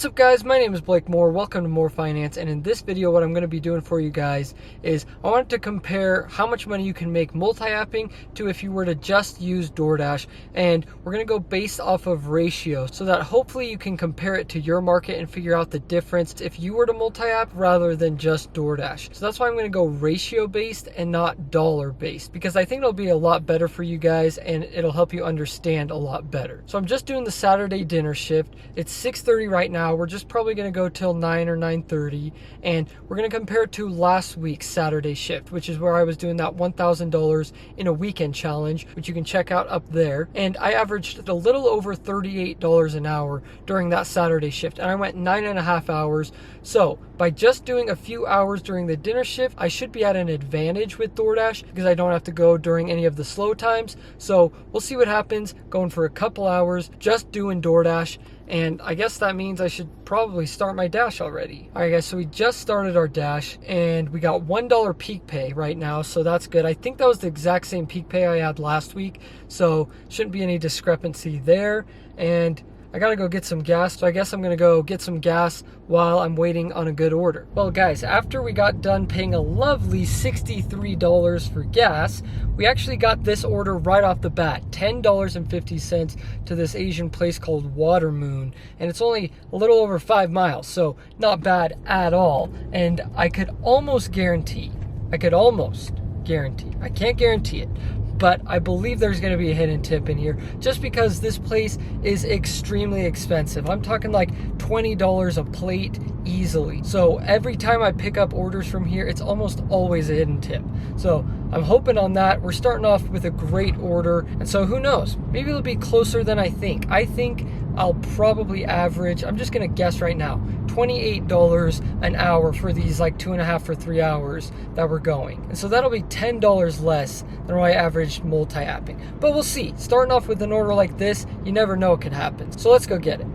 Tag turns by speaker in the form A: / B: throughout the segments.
A: What's up guys, my name is Blake Moore, welcome to More Finance, and in this video what I'm going to be doing for you guys is I wanted to compare how much money you can make multi-apping to if you were to just use Doordash, and we're going to go based off of ratio so that hopefully you can compare it to your market and figure out the difference if you were to multi-app rather than just Doordash. So that's why I'm going to go ratio based and not dollar based, because I think it'll be a lot better for you guys and it'll help you understand a lot better. So I'm just doing the Saturday dinner shift. It's 6:30 right now. We're just probably going to go till 9 or 9:30, and we're going to compare it to last week's Saturday shift, which is where I was doing that $1,000 in a weekend challenge, which you can check out up there. And I averaged a little over $38 an hour during that Saturday shift, and I went 9.5 hours. So by just doing a few hours during the dinner shift, I should be at an advantage with Doordash because I don't have to go during any of the slow times. So we'll see what happens going for a couple hours just doing Doordash. And I guess that means I should probably start my Dash already. All right guys, so we just started our Dash and we got $1 peak pay right now, so that's good. I think that was the exact same peak pay I had last week, so shouldn't be any discrepancy there. And I gotta go get some gas, so I guess I'm gonna go get some gas while I'm waiting on a good order. Well guys, after we got done paying a lovely $63 for gas, we actually got this order right off the bat, $10.50 to this Asian place called Water Moon, and it's only a little over 5 miles, so not bad at all. And I could almost guarantee, I can't guarantee it, but I believe there's going to be a hidden tip in here just because this place is extremely expensive. I'm talking like $20 a plate easily. So every time I pick up orders from here, it's almost always a hidden tip. So I'm hoping on that. We're starting off with a great order, and so who knows? Maybe it'll be closer than I think. I think I'll probably average, I'm just going to guess right now, $28 an hour for these like 2.5 or 3 hours that we're going. And so that'll be $10 less than what I averaged multi-apping. But we'll see. Starting off with an order like this, you never know what can happen. So let's go get it.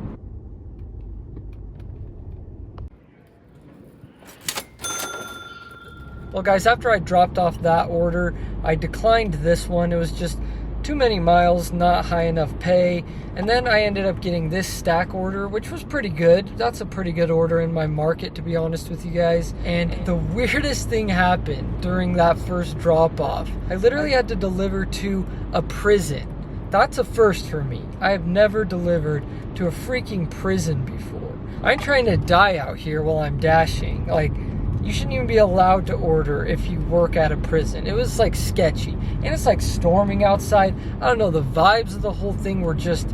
A: Well guys, after I dropped off that order, I declined this one. It was just too many miles, not high enough pay. And then I ended up getting this stack order, which was pretty good. That's a pretty good order in my market, to be honest with you guys. And the weirdest thing happened during that first drop off. I literally had to deliver to a prison. That's a first for me. I have never delivered to a freaking prison before. I ain't trying to die out here while I'm dashing. Like, you shouldn't even be allowed to order if you work at a prison. It was like sketchy. And it's like storming outside. I don't know, the vibes of the whole thing were just,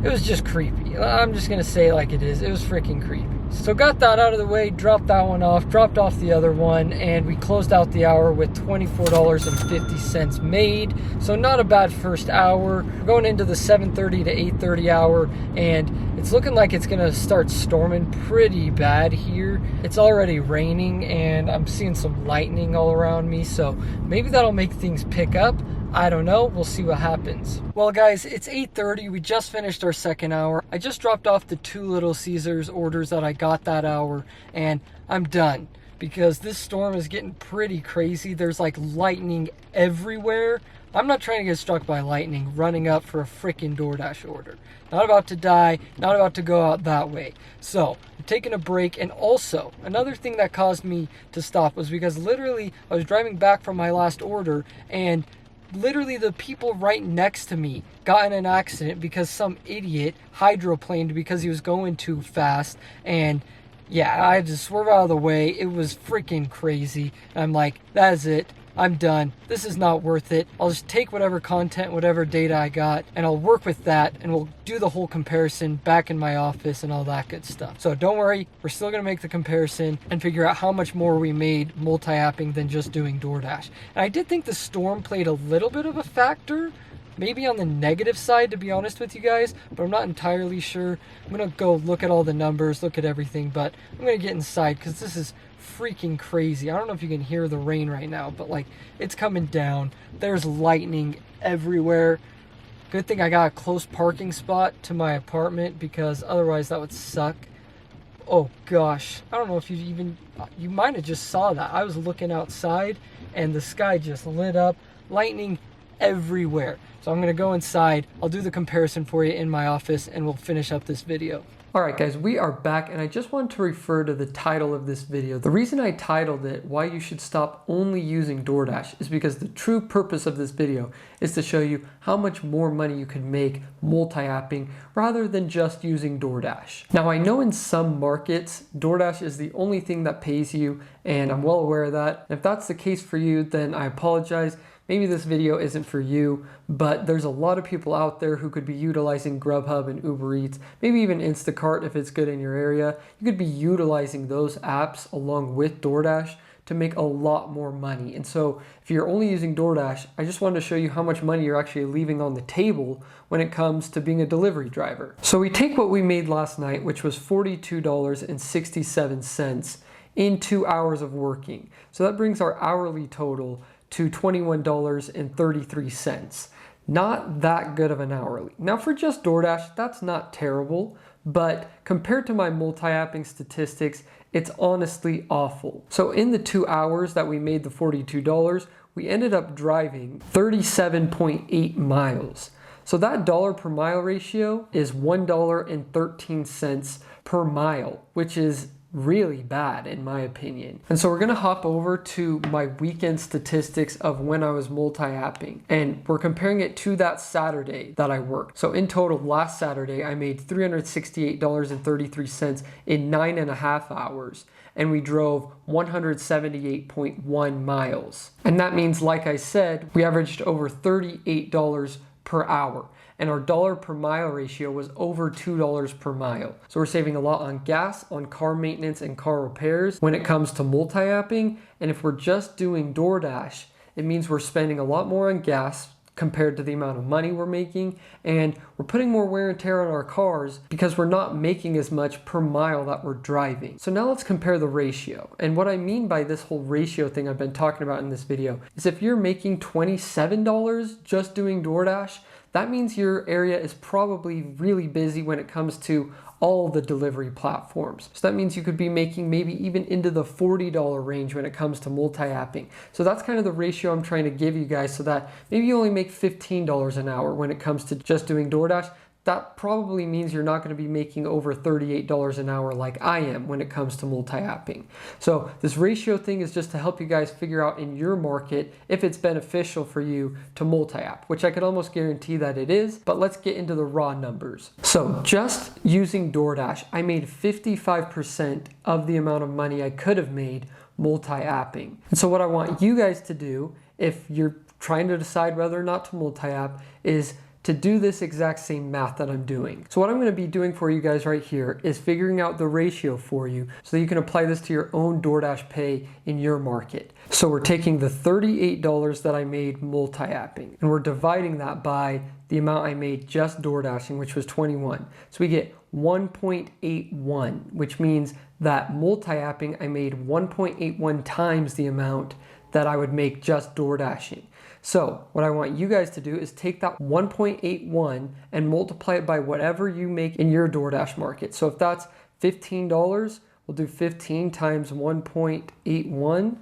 A: it was just creepy. I'm just going to say it like it is. It was freaking creepy. So got that out of the way, dropped that one off, dropped off the other one, and we closed out the hour with $24.50 made. So not a bad first hour. We're going into the 7:30 to 8:30 hour, and it's looking like it's going to start storming pretty bad here. It's already raining, and I'm seeing some lightning all around me, so maybe that'll make things pick up. I don't know. We'll see what happens. Well, guys, it's 8:30. We just finished our second hour. I just dropped off the 2 Little Caesars orders that I got that hour, and I'm done because this storm is getting pretty crazy. There's like lightning everywhere. I'm not trying to get struck by lightning running up for a freaking Doordash order. Not about to die, not about to go out that way. So I'm taking a break. And also another thing that caused me to stop was because literally I was driving back from my last order, and literally the people right next to me got in an accident because some idiot hydroplaned because he was going too fast. And yeah, I had to swerve out of the way. It was freaking crazy. And I'm like, that is it. I'm done. This is not worth it. I'll just take whatever content, whatever data I got, and I'll work with that, and we'll do the whole comparison back in my office and all that good stuff. So don't worry, we're still going to make the comparison and figure out how much more we made multi-apping than just doing Doordash. And I did think the storm played a little bit of a factor, maybe on the negative side, to be honest with you guys, but I'm not entirely sure. I'm going to go look at all the numbers, look at everything, but I'm going to get inside because this is freaking crazy. I don't know if you can hear the rain right now, but like, it's coming down. There's lightning everywhere. Good thing I got a close parking spot to my apartment because otherwise that would suck. Oh gosh, I don't know if you might have just saw that. I was looking outside and the sky just lit up. Lightning everywhere. So I'm gonna go inside, I'll do the comparison for you in my office, and we'll finish up this video. All right, guys, we are back, and I just want to refer to the title of this video. The reason I titled it, Why You Should Stop Only Using DoorDash, is because the true purpose of this video is to show you how much more money you can make multi-apping rather than just using DoorDash. Now, I know in some markets, DoorDash is the only thing that pays you, and I'm well aware of that. If that's the case for you, then I apologize. Maybe this video isn't for you, but there's a lot of people out there who could be utilizing Grubhub and Uber Eats, maybe even Instacart if it's good in your area. You could be utilizing those apps along with DoorDash to make a lot more money. And so if you're only using DoorDash, I just wanted to show you how much money you're actually leaving on the table when it comes to being a delivery driver. So we take what we made last night, which was $42.67 in 2 hours of working. So that brings our hourly total to $21.33. Not that good of an hourly. Now for just DoorDash, that's not terrible, but compared to my multi-apping statistics, it's honestly awful. So in the 2 hours that we made the $42, we ended up driving 37.8 miles. So that dollar per mile ratio is $1.13 per mile, which is really bad in my opinion. And so we're gonna hop over to my weekend statistics of when I was multi-apping, and we're comparing it to that Saturday that I worked. So in total, last Saturday, I made $368.33 in 9.5 hours, and we drove 178.1 miles. And that means, like I said, we averaged over $38 per hour. And our dollar per mile ratio was over $2 per mile. So we're saving a lot on gas, on car maintenance, and car repairs when it comes to multi-apping. And if we're just doing DoorDash, it means we're spending a lot more on gas compared to the amount of money we're making, and we're putting more wear and tear on our cars because we're not making as much per mile that we're driving. So now let's compare the ratio. And what I mean by this whole ratio thing I've been talking about in this video is if you're making $27 just doing DoorDash, that means your area is probably really busy when it comes to all the delivery platforms. So that means you could be making maybe even into the $40 range when it comes to multi-apping. So that's kind of the ratio I'm trying to give you guys, so that maybe you only make $15 an hour when it comes to just doing DoorDash. That probably means you're not going to be making over $38 an hour like I am when it comes to multi-apping. So this ratio thing is just to help you guys figure out in your market if it's beneficial for you to multi-app, which I could almost guarantee that it is, but let's get into the raw numbers. So just using DoorDash, I made 55% of the amount of money I could have made multi-apping. And so what I want you guys to do, if you're trying to decide whether or not to multi-app, is to do this exact same math that I'm doing. So what I'm gonna be doing for you guys right here is figuring out the ratio for you so that you can apply this to your own DoorDash pay in your market. So we're taking the $38 that I made multi-apping, and we're dividing that by the amount I made just DoorDashing, which was 21. So we get 1.81, which means that multi-apping I made 1.81 times the amount that I would make just DoorDashing. So what I want you guys to do is take that 1.81 and multiply it by whatever you make in your DoorDash market. So if that's $15, we'll do 15 times 1.81,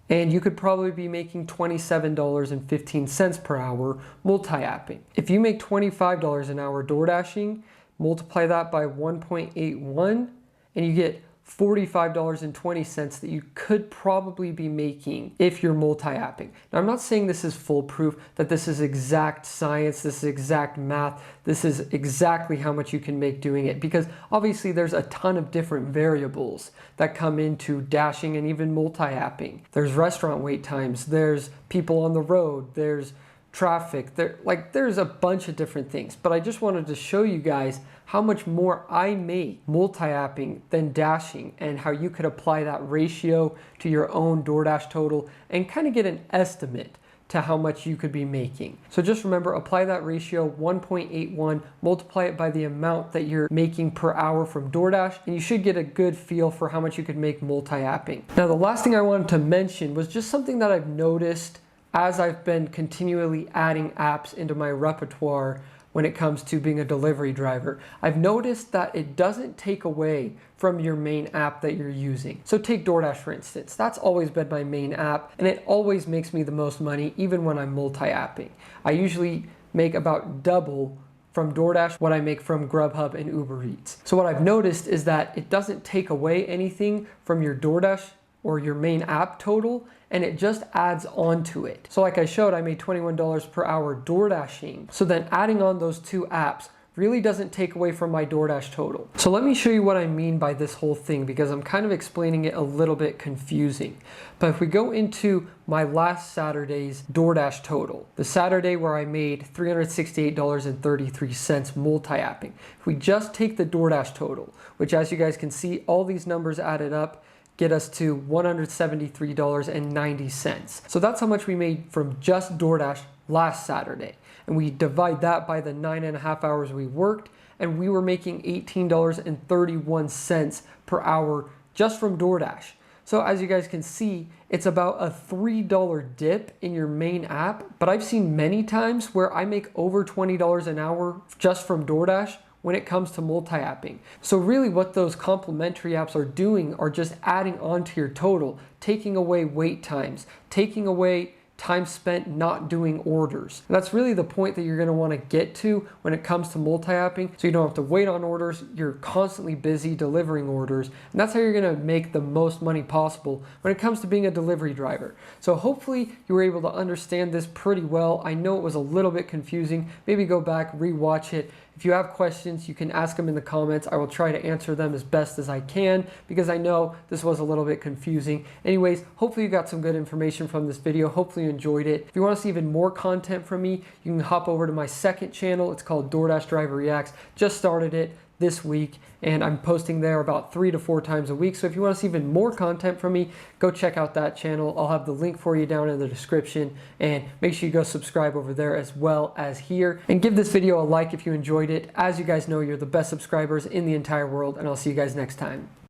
A: and you could probably be making $27.15 per hour multi-apping. If you make $25 an hour DoorDashing, multiply that by 1.81, and you get $45.20 that you could probably be making if you're multi-apping. Now, I'm not saying this is foolproof, that this is exact science, this is exact math, this is exactly how much you can make doing it, because obviously there's a ton of different variables that come into dashing and even multi-apping. There's restaurant wait times, there's people on the road, there's traffic, there's a bunch of different things. But I just wanted to show you guys how much more I make multi-apping than dashing, and how you could apply that ratio to your own DoorDash total and kind of get an estimate to how much you could be making. So just remember, apply that ratio 1.81, multiply it by the amount that you're making per hour from DoorDash, and you should get a good feel for how much you could make multi-apping. Now, the last thing I wanted to mention was just something that I've noticed as I've been continually adding apps into my repertoire when it comes to being a delivery driver. I've noticed that it doesn't take away from your main app that you're using. So take DoorDash for instance. That's always been my main app, and it always makes me the most money even when I'm multi-apping. I usually make about double from DoorDash what I make from Grubhub and Uber Eats. So what I've noticed is that it doesn't take away anything from your DoorDash or your main app total, and it just adds on to it. So like I showed, I made $21 per hour DoorDashing. So then adding on those two apps really doesn't take away from my DoorDash total. So let me show you what I mean by this whole thing, because I'm kind of explaining it a little bit confusing. But if we go into my last Saturday's DoorDash total, the Saturday where I made $368.33 multi-apping, if we just take the DoorDash total, which as you guys can see, all these numbers added up get us to $173.90. So that's how much we made from just DoorDash last Saturday. And we divide that by the 9.5 hours we worked, and we were making $18.31 per hour just from DoorDash. So as you guys can see, it's about a $3 dip in your main app, but I've seen many times where I make over $20 an hour just from DoorDash when it comes to multi-apping. So really what those complementary apps are doing are just adding on to your total, taking away wait times, taking away time spent not doing orders. And that's really the point that you're going to want to get to when it comes to multi-apping, so you don't have to wait on orders. You're constantly busy delivering orders, and that's how you're going to make the most money possible when it comes to being a delivery driver. So hopefully you were able to understand this pretty well. I know it was a little bit confusing. Maybe go back, rewatch it. If you have questions, you can ask them in the comments. I will try to answer them as best as I can, because I know this was a little bit confusing. Anyways, hopefully you got some good information from this video. Hopefully you enjoyed it. If you want to see even more content from me, you can hop over to my second channel. It's called DoorDash Driver Reacts. Just started it this week, and I'm posting there about 3 to 4 times a week. So if you want to see even more content from me, go check out that channel. I'll have the link for you down in the description, and make sure you go subscribe over there as well as here, and give this video a like if you enjoyed it. As you guys know, you're the best subscribers in the entire world, and I'll see you guys next time.